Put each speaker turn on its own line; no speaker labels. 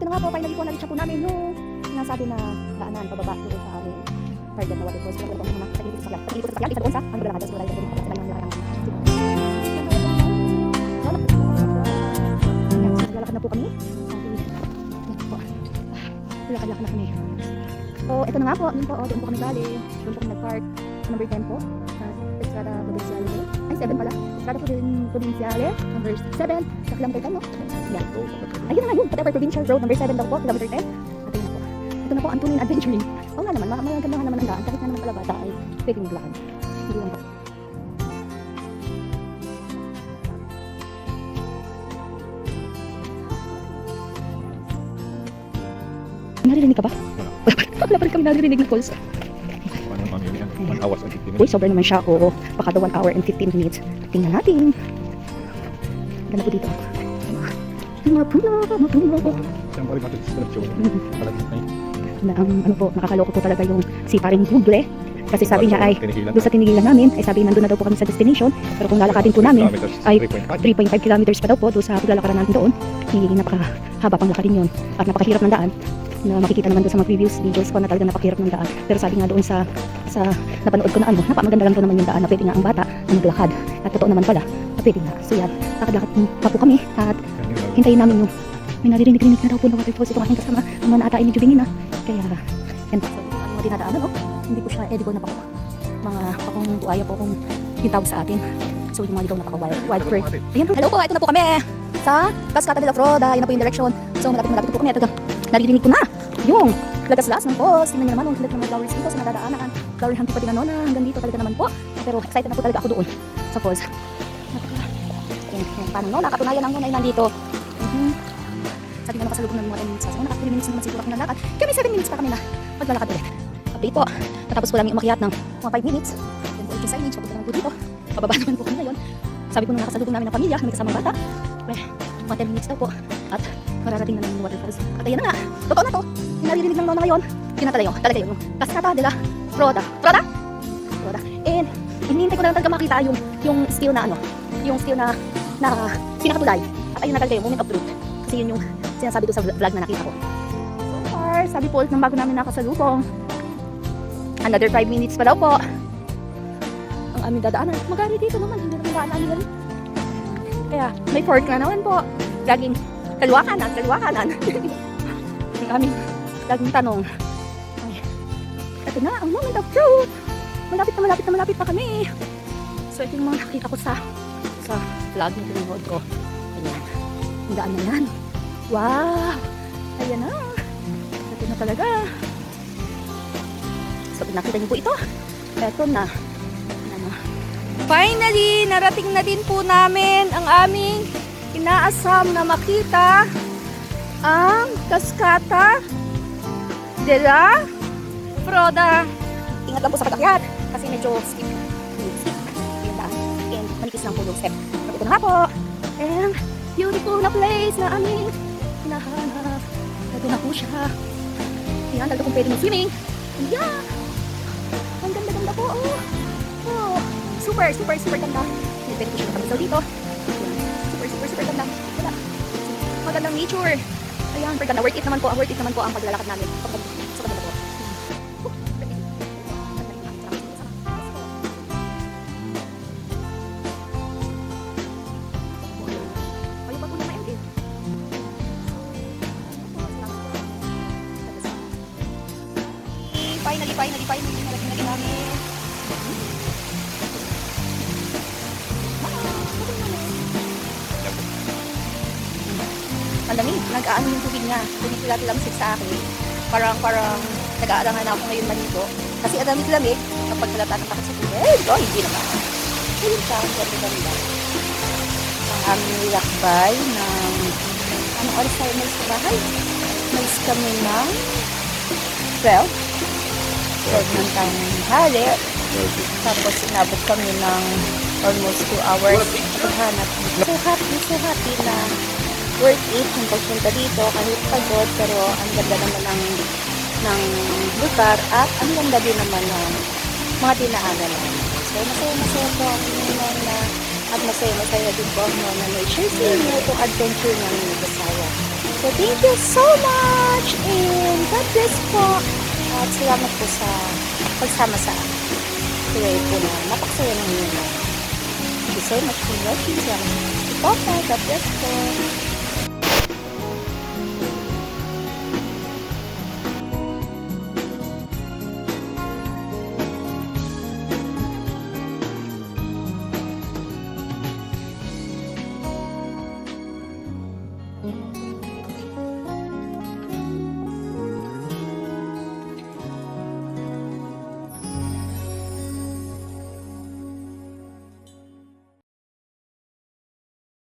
na nga po, finally po na-reach po namin yung sinasabi na daanan pababa doon sa aming target na waterfalls. Pero kung mga tagilid ko sa sakyan, tagilid ko sa sakyan, isa doon sa ang galakad. So dahil doon sa mga galakad. Lalakad na po kami. Lalakad na kami. So ito na nga po, yun po, doon po kami galing. Doon po kami nag-park. Number 10 po. Estrada Provinciale. Ay, 7 pala. Estrada Provinciale. Number 7. Sa kilometer 10, no? Yeah. Ayun na nga yun. Whatever Provincial Road. Number 7 daw po. Kilometer 10. At ayun na po. Ito na po ang tunay na adventuring. Oo nga naman. Maganda nga naman ang daan. Kahit na naman pala bata ay pwedeng maglakad. Hindi lang po. Naririnig ka ba? Wala pa rin kami naririnig ng calls.
1 hour and 15 minutes.
Uy, sobra naman siya. Oo, baka daw 1 hour and 15 minutes. Tingnan natin. Ganda po dito. Mapuno.
Siyempre ba ito sa show?
Na ang ano po, nakakaloko po talaga yung si paring Google. Kasi sabi niya ay doon sa tinigilan namin, ay sabi nandun na daw po kami sa destination. Pero kung lalakadin po namin, ay 3.5 kilometers pa daw po doon sa paglalakaran natin doon. Napakahaba pang lakadin yun. At napakahirap ng daan. Na makikita naman doon sa mga previous videos ko na talaga napakahirap ng daan. Pero sabi nga doon sa napanood ko na napamaganda lang po naman yung daan na pwede nga ang bata na maglakad. At totoo naman pala na pwede nga. So yan, lakad-lakad pa po kami at hintayin namin yung may naririnig-rinig na daw po na waterfalls itong aking kasama. Ang mga naata ay medyo bingin na. Kaya yan po. So ang mga dinadaanan hindi po siya edible na pakuma. Mga pakong buaya po kung yung tawag sa atin. So yung mga ligaw na paka-wild bird. Ayan po. Hello po, ito na po kami sa Cascata de la Froda. Yun na po yung direction. So malapit po kami. Ito naririnig ko na yung lagaslas ng post. Tingnan nyo naman, ang kilit ng mga flowers dito sa nadadaanan. Flower hunting pati na na hanggang dito talaga naman po. Pero excited na po talaga ako doon sa falls. Paano no? Nakatunayan ang ngunay nandito. Sabi nga nakasalubong ng mga 10 minutes. So naka 3 minutes naman siguro kami nalakad. Kami 7 minutes pa kami na maglalakad ulit. Update po. Natapos po lang yung umakyat ng mga 5 minutes. Then po yung signage. Papunta naman po dito. Pababa naman po kami ngayon. Sabi ko nung nakasalubong namin ng pamilya na may kasamang bata. Mga 10 minutes daw po. At mararating na namin yung waterfalls. At ayan na nga. Totoo na to. Yung naririnig ng nona ngayon. Yun na talaga yun. Cascata de la Froda. Froda? And hinihintay ko na lang talaga makita yung steel na yung steel na pinakatulay. At ayun na talaga yung moment of truth. Kasi yun yung sinasabi ko sa vlog na nakita ko. So far, sabi po ulit ng bago namin nakasalubong. Another 5 minutes pa daw po. Ang aming dadaanan. Magari dito naman. Hindi naman daanan yun. Kaya may fork na naman po. Laging kaliwa kanan. Ang aming laging tanong. Ay, ito na ang moment of truth. Malapit pa kami. So ito yung mga nakita ko sa vlog na pinanood ko. Ayan. Ang daan na yan. Wow! Ayan na. Ito na talaga. So nakita niyo po ito. Ito na. Finally, narating na din po namin ang aming inaasam na makita ang Cascata de la Froda. Ingat lang po sa pag-akyat kasi medyo steep yung daan. And manipis lang po yung step. So, ito na nga po. And beautiful na place na aming hinahanap. Ito na po siya. Ayan, talaga kung pwede mag-swimming. Ayan. Ang ganda-ganda po. Oh, super ganda. Pwede po siya nakamisaw dito. Super ganda. Wala. Magandang nature. Ayan, ganda. Worth it naman po ang paglalakad namin. So ganda po. Finally, nalagyan na namin. Ang lamig, nag-aano yung tubig niya. Tumitilat-lamsik sa akin. Parang nag-aalangan na ako ngayon maligo. Kasi ang lamig-lamig, kapag halata ng takot sa tubig, hindi naman. Ayun siya, ang ganda-ganda. Ang aming lakbay ng anong oras tayo malis sa bahay? Malis kami ng 12 ng tanghali. Tapos inabot kami ng almost 2 hours paghanap. So happy na worth it yung pagpunta dito kahit pagod, pero ang ganda naman ng lugar at ang ganda din naman ng mga dinaanan namin. So masaya po ang na at masaya din po ako na may share sa inyo itong adventure namin ni Bisaya. So, thank you so much and God bless po. At salamat po sa pagsama sa tuloy po na napakasaya ng inyo. Thank you so much for watching. Salamat po. God bless po.